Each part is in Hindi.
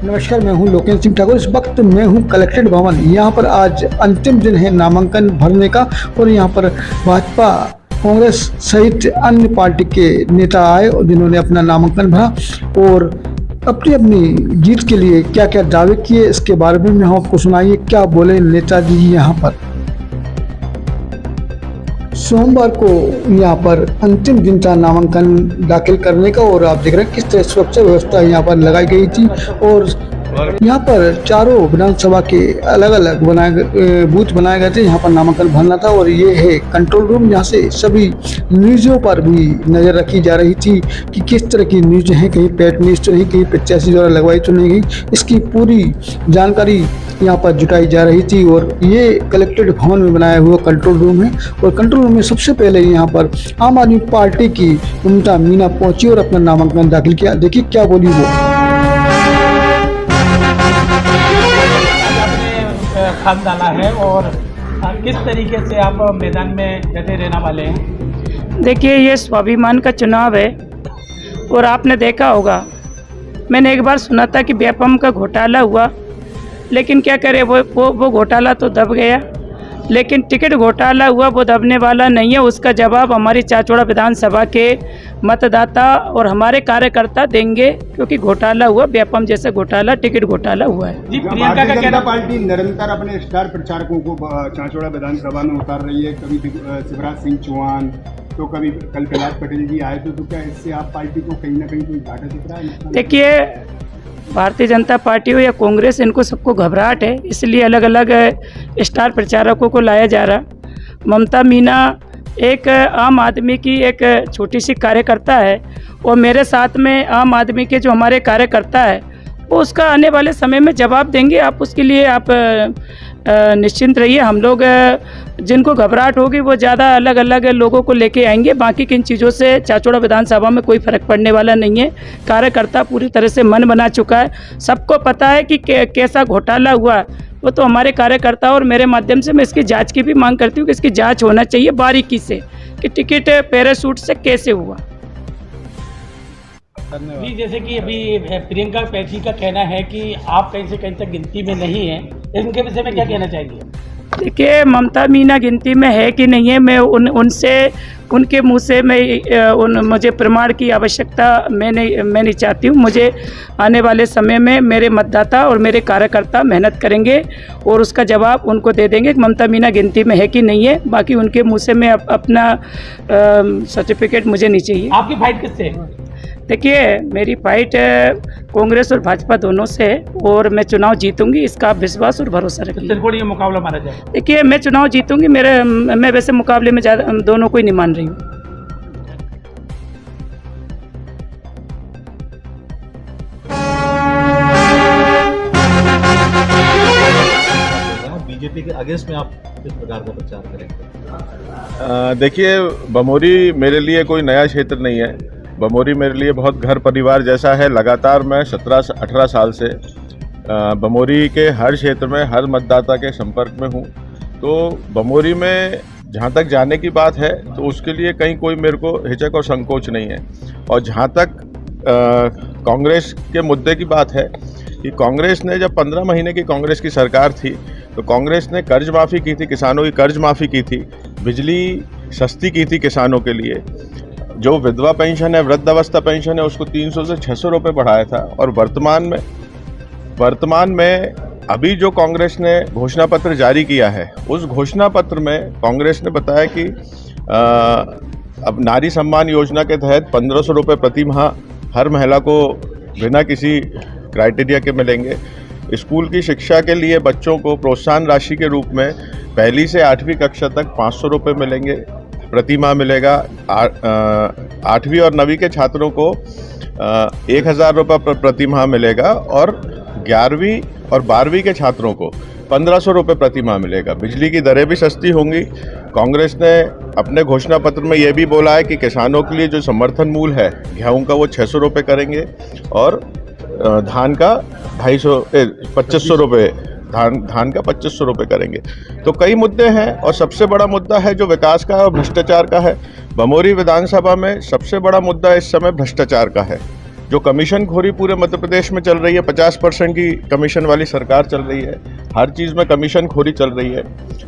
नमस्कार, मैं हूं लोकेश सिंह ठाकुर। इस वक्त मैं हूं कलेक्ट्रेट भवन। यहां पर आज अंतिम दिन है नामांकन भरने का और यहां पर भाजपा, कांग्रेस सहित अन्य पार्टी के नेता आए और जिन्होंने अपना नामांकन भरा और अपनी अपनी जीत के लिए क्या क्या दावे किए, इसके बारे में हम आपको सुनाइए क्या बोले नेताजी यहाँ पर। सोमवार को यहाँ पर अंतिम दिन था नामांकन दाखिल करने का और आप देख रहे हैं किस तरह सुरक्षा व्यवस्था यहाँ पर लगाई गई थी और यहाँ पर चारों विधानसभा के अलग अलग बूथ बनाए गए थे। यहाँ पर नामांकन भरना था और ये है कंट्रोल रूम, यहाँ से सभी न्यूज़ों पर भी नज़र रखी जा रही थी कि किस तरह की न्यूज़ हैं, कहीं पेड न्यूज़ तो नहीं, कहीं प्रत्याशी द्वारा लगवाई तो नहीं गई। इसकी पूरी जानकारी यहाँ पर जुटाई जा रही थी और ये कलेक्ट्रेट भवन में बनाया हुआ कंट्रोल रूम है और कंट्रोल रूम में सबसे पहले यहाँ पर आम आदमी पार्टी की ममता मीना पहुंची और अपना नामांकन दाखिल किया। देखिए क्या बोली वो। खान डाला है और किस तरीके से आप मैदान में डटे रहने वाले हैं? देखिए, ये स्वाभिमान का चुनाव है और आपने देखा होगा, मैंने एक बार सुना था कि व्यापम का घोटाला हुआ, लेकिन क्या करे वो घोटाला तो दब गया, लेकिन टिकट घोटाला हुआ वो दबने वाला नहीं है। उसका जवाब हमारी चाचौड़ा विधानसभा के मतदाता और हमारे कार्यकर्ता देंगे, क्योंकि घोटाला हुआ, व्यापम जैसा घोटाला, टिकट घोटाला हुआ है। जी, प्रियंका का कहना, पार्टी निरंतर अपने स्टार प्रचारकों को चाचौड़ा विधानसभा में उतार रही है। कभी शिवराज सिंह चौहान तो कभी कल कैलाश पटेल जी आए तो क्या इससे आप पार्टी को कहीं ना कहीं कोई घाटा दिख रहा है? देखिए, भारतीय जनता पार्टी हो या कांग्रेस, इनको सबको घबराहट है, इसलिए अलग अलग स्टार प्रचारकों को लाया जा रहा। ममता मीना एक आम आदमी की एक छोटी सी कार्यकर्ता है और मेरे साथ में आम आदमी के जो हमारे कार्यकर्ता है वो उसका आने वाले समय में जवाब देंगे। आप उसके लिए आप निश्चिंत रहिए। हम लोग जिनको घबराहट होगी वो ज़्यादा अलग अलग लोगों को लेके आएंगे। बाकी किन चीज़ों से चाचौड़ा विधानसभा में कोई फ़र्क पड़ने वाला नहीं है। कार्यकर्ता पूरी तरह से मन बना चुका है, सबको पता है कि कैसा घोटाला हुआ। वो तो हमारे कार्यकर्ता और मेरे माध्यम से मैं इसकी जांच की भी मांग करती हूँ कि इसकी जांच होना चाहिए बारीकी से कि टिकट पैराशूट से कैसे हुआ। जी, जैसे कि अभी प्रियंका पैथी का कहना है कि आप कहीं से कहीं तक गिनती में नहीं है, इनके विषय में क्या कहना चाहेंगे? देखिए, ममता मीना गिनती में है कि नहीं है, मैं उनसे उनके मुंह से मुझे प्रमाण की आवश्यकता मैं नहीं चाहती हूँ। मुझे आने वाले समय में मेरे मतदाता और मेरे कार्यकर्ता मेहनत करेंगे और उसका जवाब उनको दे देंगे कि ममता मीना गिनती में है कि नहीं है। बाकी उनके मुंह से मैं अपना सर्टिफिकेट मुझे नहीं चाहिए। आपकी फाइट किससे है? देखिए, मेरी फाइट कांग्रेस और भाजपा दोनों से है और मैं चुनाव जीतूंगी, इसका आप विश्वास और भरोसा रखिए। त्रिकोणीय मुकाबला मारा जाए। देखिए, मैं चुनाव जीतूंगी। मैं वैसे मुकाबले में ज़्यादा दोनों को ही नहीं मान रही हूँ। बीजेपी के अगेंस्ट में आप किस प्रकार का प्रचार करेंगे? देखिए, बमोरी मेरे लिए कोई नया क्षेत्र नहीं है। बमोरी मेरे लिए बहुत घर परिवार जैसा है। लगातार मैं 17-18 साल से बमोरी के हर क्षेत्र में हर मतदाता के संपर्क में हूँ। तो बमोरी में जहाँ तक जाने की बात है तो उसके लिए कहीं कोई मेरे को हिचक और संकोच नहीं है। और जहाँ तक कांग्रेस के मुद्दे की बात है कि कांग्रेस ने जब 15 महीने की कांग्रेस की सरकार थी तो कांग्रेस ने कर्ज माफ़ी की थी, किसानों की कर्ज माफ़ी की थी, बिजली सस्ती की थी किसानों के लिए। जो विधवा पेंशन है, वृद्धावस्था पेंशन है, उसको 300 से 600 रुपये बढ़ाया था। और वर्तमान में अभी जो कांग्रेस ने घोषणा पत्र जारी किया है, उस घोषणा पत्र में कांग्रेस ने बताया कि अब नारी सम्मान योजना के तहत 1500 रुपये प्रति माह हर महिला को बिना किसी क्राइटेरिया के मिलेंगे। स्कूल की शिक्षा के लिए बच्चों को प्रोत्साहन राशि के रूप में 1ली से 8वीं कक्षा तक 500 रुपये मिलेंगे, प्रति माह मिलेगा। 8वीं और 9वीं के छात्रों को 1000 रुपये प्रति माह मिलेगा और 11वीं और 12वीं के छात्रों को 1500 रुपये प्रति माह मिलेगा। बिजली की दरें भी सस्ती होंगी। कांग्रेस ने अपने घोषणा पत्र में ये भी बोला है कि किसानों के लिए जो समर्थन मूल्य है गेहूं का वो 600 रुपये करेंगे और धान का 2500 रुपये धान का 2500 रुपये करेंगे। तो कई मुद्दे हैं और सबसे बड़ा मुद्दा है जो विकास का है और भ्रष्टाचार का है। बमोरी विधानसभा में सबसे बड़ा मुद्दा इस समय भ्रष्टाचार का है। जो कमीशन खोरी पूरे मध्य प्रदेश में चल रही है, 50% की कमीशन वाली सरकार चल रही है, हर चीज़ में कमीशन खोरी चल रही है,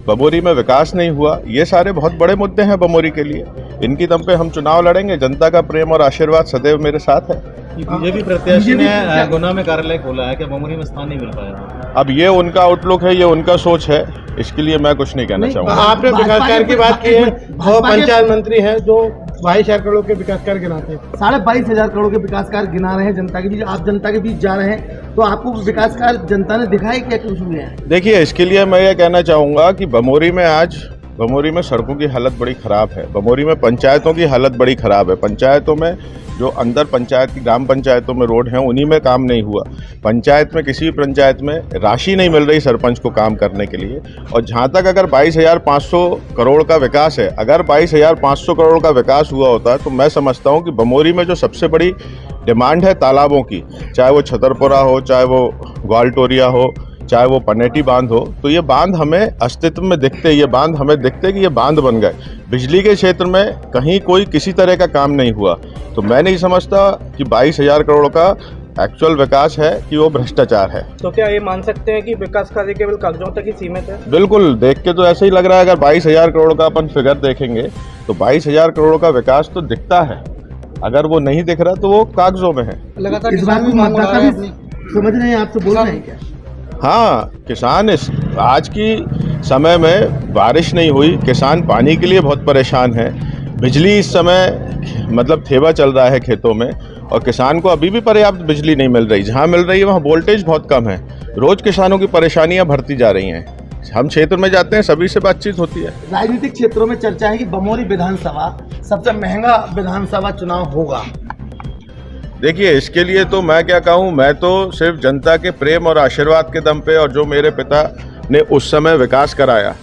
बमोरी में विकास नहीं हुआ, ये सारे बहुत बड़े मुद्दे हैं बमोरी के लिए। इनकी दम पे हम चुनाव लड़ेंगे। जनता का प्रेम और आशीर्वाद सदैव मेरे साथ है। बीजेपी प्रत्याशी ने गुना में कार्यालय खोला है, क्या बमोरी में स्थान नहीं मिल पाया? अब ये उनका आउटलुक है, ये उनका सोच है, इसके लिए मैं कुछ नहीं कहना चाहूँगा। आपने विकास कार्य की बात की है, वो पंचायत मंत्री है जो 22,000 करोड़ के विकास कार्य गिनाते हैं, 22,500 करोड़ के विकास कार्य गिना रहे हैं जनता के बीच। आप जनता के बीच जा रहे हैं, तो आपको विकास कार्य जनता ने दिखाई क्या कुछ हुआ है? देखिए, इसके लिए मैं ये कहना चाहूँगा कि बमोरी में सड़कों की हालत बड़ी ख़राब है, बमोरी में पंचायतों की हालत बड़ी ख़राब है। पंचायतों में जो अंदर पंचायत की ग्राम पंचायतों में रोड हैं, उन्हीं में काम नहीं हुआ। पंचायत में किसी भी पंचायत में राशि नहीं मिल रही सरपंच को काम करने के लिए। और जहाँ तक अगर 22,500 करोड़ का विकास है, अगर 22,500 करोड़ का विकास हुआ होता तो मैं समझता हूँ कि बमोरी में जो सबसे बड़ी डिमांड है तालाबों की, चाहे वो छतरपुरा हो, चाहे वो ग्वालटोरिया हो, चाहे वो पनेटी बांध हो, तो ये बांध हमें अस्तित्व में दिखते, ये बांध हमें दिखते कि ये बांध बन गए। बिजली के क्षेत्र में कहीं कोई किसी तरह का काम नहीं हुआ। तो मैं नहीं समझता कि 22,000 करोड़ का एक्चुअल विकास है कि वो भ्रष्टाचार है। तो क्या ये मान सकते हैं कि विकास कार्य केवल कागजों तक ही सीमित है? बिल्कुल, देख के तो ऐसे ही लग रहा है। अगर 22,000 करोड़ का अपन फिगर देखेंगे तो 22,000 करोड़ का विकास तो दिखता है, अगर वो नहीं दिख रहा तो वो कागजों में है। लगातार इस बात को मतदाता भी समझ रहे हैं, आपसे बोल रहे हैं क्या? हाँ, किसान इस आज की समय में बारिश नहीं हुई, किसान पानी के लिए बहुत परेशान है। बिजली इस समय मतलब थेवा चल रहा है खेतों में, और किसान को अभी भी पर्याप्त बिजली नहीं मिल रही। जहाँ मिल रही है वहाँ वोल्टेज बहुत कम है। रोज किसानों की परेशानियाँ बढ़ती जा रही हैं। हम क्षेत्र में जाते हैं, सभी से बातचीत होती है। राजनीतिक क्षेत्रों में चर्चा है कि बमोरी विधानसभा सबसे महंगा विधानसभा चुनाव होगा। देखिए, इसके लिए तो मैं क्या कहूँ, मैं तो सिर्फ जनता के प्रेम और आशीर्वाद के दम पे, और जो मेरे पिता ने उस समय विकास कराया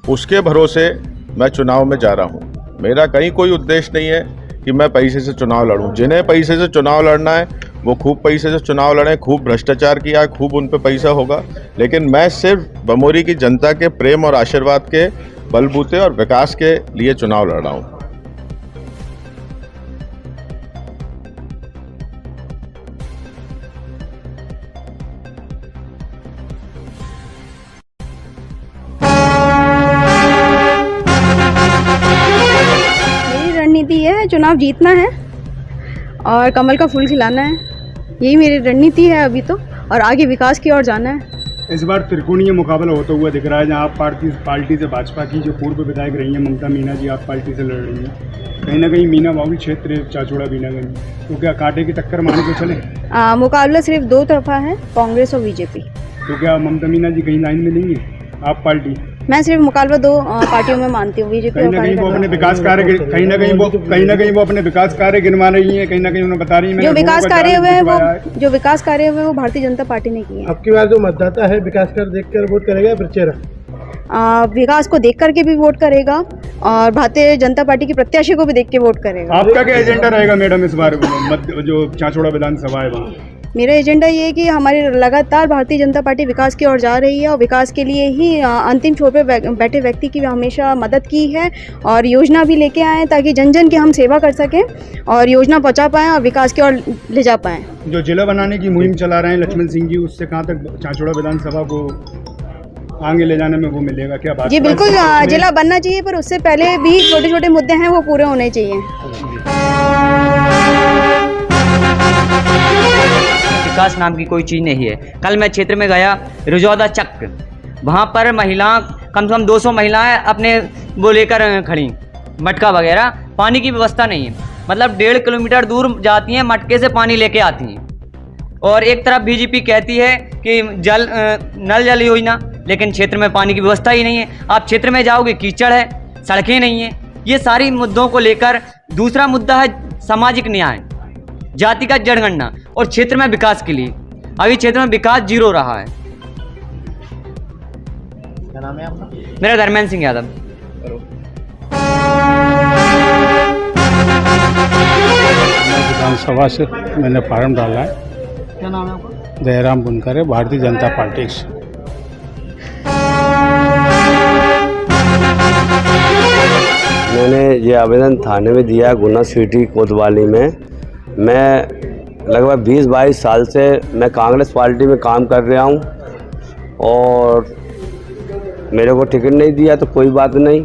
उसके भरोसे मैं चुनाव में जा रहा हूँ। मेरा कहीं कोई उद्देश्य नहीं है कि मैं पैसे से चुनाव लड़ूं। जिन्हें पैसे से चुनाव लड़ना है वो खूब पैसे से चुनाव लड़ें, खूब भ्रष्टाचार किया है, खूब उन पे पैसा होगा। लेकिन मैं सिर्फ बमोरी की जनता के प्रेम और आशीर्वाद के बलबूते और विकास के लिए चुनाव लड़ रहा हूँ। रणनीति है चुनाव जीतना है और कमल का फूल खिलाना है, यही मेरी रणनीति है अभी तो, और आगे विकास की ओर जाना है। इस बार त्रिकोणीय मुकाबला होता हुआ दिख रहा है, जहाँ आप पार्टी से भाजपा की जो पूर्व विधायक रही हैं ममता मीना जी, आप पार्टी से लड़ रही हैं। कहीं ना कहीं मीना बाहुल क्षेत्र चाचौड़ा बीनागंज, तो क्या कांटे की टक्कर मान के चले? मुकाबला सिर्फ दो तरफा है, कांग्रेस और बीजेपी। तो क्या ममता मीना जी कहीं लाइन में लेंगी आप पार्टी? मैं सिर्फ मुकाबला दो पार्टियों में मानती हूँ, बीजेपी। कहीं ना कहीं वो अपने विकास कार्य कहीं ना कहीं वो अपने विकास कार्य गिनवा रही हैं, कहीं ना कहीं उन्हें बता रही है जो विकास कार्य हुए वो भारतीय जनता पार्टी ने किए। अब की बार जो मतदाता है विकास कार्य देखकर वोट करेगा फिर चेहरा? विकास को देख करके भी वोट करेगा और भारतीय जनता पार्टी के प्रत्याशी को भी देख के वोट करेगा। आपका क्या एजेंडा रहेगा मैडम इस बार जो चाचौड़ा विधानसभा है वहाँ? मेरा एजेंडा ये है कि हमारी लगातार भारतीय जनता पार्टी विकास की ओर जा रही है और विकास के लिए ही अंतिम छोर पे बैठे व्यक्ति की हमेशा मदद की है और योजना भी लेके आए ताकि जन जन की हम सेवा कर सकें और योजना पहुंचा पाएं और विकास की ओर ले जा पाएं। जो जिला बनाने की मुहिम चला रहे हैं लक्ष्मण सिंह जी, उससे कहाँ तक चाचौड़ा विधानसभा को आगे ले जाने में वो मिलेगा क्या बात? जी बिल्कुल, जिला बनना चाहिए, पर उससे पहले भी छोटे छोटे मुद्दे हैं वो पूरे होने चाहिए। विकास नाम की कोई चीज़ नहीं है। कल मैं क्षेत्र में गया रिजौदा चक्र, वहाँ पर महिला कम से कम 200 महिलाएं अपने वो लेकर खड़ी, मटका वगैरह, पानी की व्यवस्था नहीं है। मतलब 1.5 किलोमीटर दूर जाती हैं, मटके से पानी लेके आती हैं। और एक तरफ बीजेपी कहती है कि नल जल योजना, लेकिन क्षेत्र में पानी की व्यवस्था ही नहीं है। आप क्षेत्र में जाओगे कीचड़ है, सड़कें नहीं है। ये सारी मुद्दों को लेकर दूसरा मुद्दा है सामाजिक न्याय, जातिगत जनगणना और क्षेत्र में विकास के लिए। अभी क्षेत्र में विकास 0 रहा है। क्या नाम है आपका? मेरा धर्मेंद्र सिंह यादव। विधानसभा से मैंने फॉर्म डाला है। क्या नाम है आपका? जयराम बुनकर है, भारतीय जनता पार्टी से। मैंने ये आवेदन थाने में दिया, गुना सिटी कोतवाली में। मैं लगभग 20-22 साल से मैं कांग्रेस पार्टी में काम कर रहा हूँ और मेरे को टिकट नहीं दिया तो कोई बात नहीं।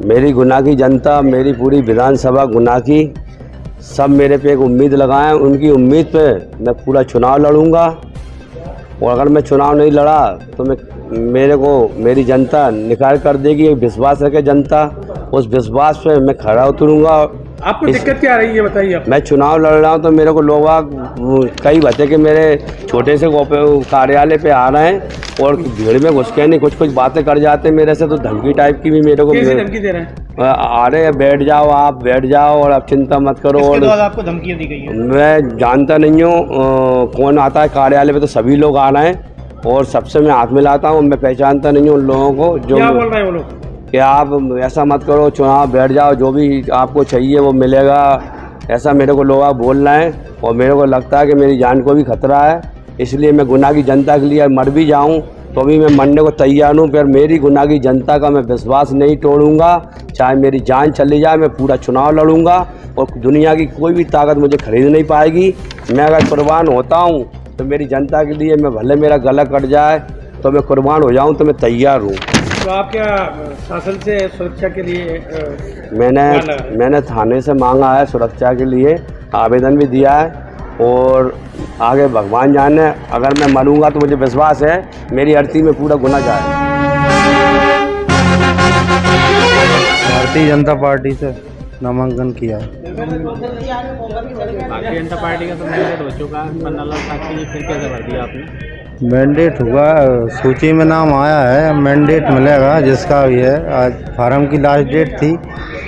मेरी गुना की जनता, मेरी पूरी विधानसभा गुना की, सब मेरे पे एक उम्मीद लगाएं। उनकी उम्मीद पे मैं पूरा चुनाव लड़ूंगा और अगर मैं चुनाव नहीं लड़ा तो मेरे को मेरी जनता निकाल कर देगी। एक विश्वास रखे जनता, उस विश्वास पे मैं खड़ा उतरूंगा। आपको दिक्कत क्या आ रही है बताइए आप? मैं चुनाव लड़ रहा हूँ तो मेरे को लोग कई बच्चे के मेरे छोटे से कार्यालय पे आ रहे हैं और भीड़ में घुस के नहीं कुछ बातें कर जाते हैं मेरे से, तो धमकी टाइप की भी मेरे को धमकी दे रहे हैं? आ रहे हैं, बैठ जाओ, आप बैठ जाओ और आप चिंता मत करो। और आपको धमकी दी गई है? मैं जानता नहीं हूँ कौन आता है कार्यालय पे, तो सभी लोग आ रहे हैं और सबसे मैं हाथ मिलाता हूँ। मैं पहचानता नहीं हूँ उन लोगों को जो क्या बोल रहे हैं वो लोग कि आप ऐसा मत करो, चुनाव बैठ जाओ, जो भी आपको चाहिए वो मिलेगा, ऐसा मेरे को लोग बोल रहे हैं। और मेरे को लगता है कि मेरी जान को भी खतरा है, इसलिए मैं गुना की जनता के लिए मर भी जाऊं तो भी मैं मरने को तैयार हूं। फिर मेरी गुना की जनता का मैं विश्वास नहीं तोड़ूंगा, चाहे मेरी जान चली जाए, मैं पूरा चुनाव लड़ूंगा और दुनिया की कोई भी ताकत मुझे खरीद नहीं पाएगी। मैं अगर कुर्बान होता हूँ तो मेरी जनता के लिए, मैं भले मेरा गला कट जाए तो मैं कुर्बान हो जाऊँ तो मैं तैयार हूँ। तो आप क्या शासन से सुरक्षा के लिए मैंने थाने से मांगा है, सुरक्षा के लिए आवेदन भी दिया है और आगे भगवान जाने, अगर मैं मरूंगा तो मुझे विश्वास है मेरी अर्थी में पूरा गुना जाए। भारतीय जनता पार्टी से नामांकन किया है। भारतीय जनता पार्टी का तो मैंडेट हो चुका है, पन्नालाल साक्षी, फिर कैसे भर दिया आपने? मैंडेट हुआ, सूची में नाम आया है, मैंडेट मिलेगा जिसका भी है। आज फार्म की लास्ट डेट थी,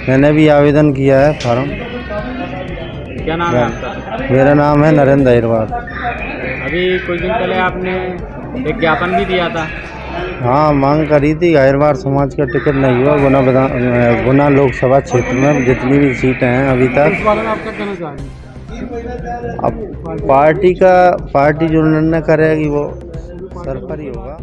मैंने भी आवेदन किया है फार्म। क्या नाम है आपका? मेरा नाम है नरेंद्र अहिरवार। अभी कुछ दिन पहले आपने एक ज्ञापन भी दिया था। हाँ, मांग करी थी, अहिरवार समाज का टिकट नहीं हुआ। गुना लोकसभा क्षेत्र में जितनी भी सीटें हैं अभी तक, आपका कहना चाह रहे हैं? अब पार्टी जो निर्णय करेगी वो सर पर ही होगा।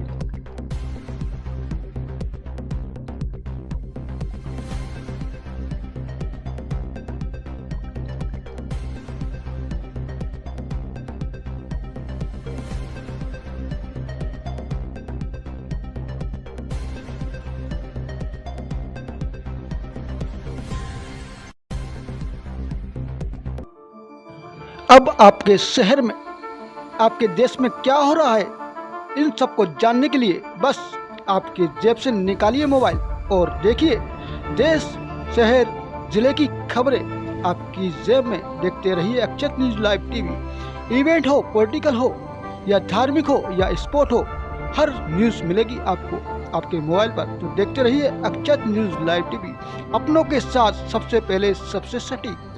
अब आपके शहर में, आपके देश में क्या हो रहा है, इन सबको जानने के लिए बस आपके जेब से निकालिए मोबाइल और देखिए देश, शहर, जिले की खबरें आपकी जेब में। देखते रहिए अक्षत न्यूज़ लाइव टीवी। इवेंट हो, पॉलिटिकल हो या धार्मिक हो या स्पोर्ट हो, हर न्यूज़ मिलेगी आपको आपके मोबाइल पर। तो देखते रहिए अक्षत न्यूज़ लाइव टीवी, अपनों के साथ सबसे पहले, सबसे सटीक।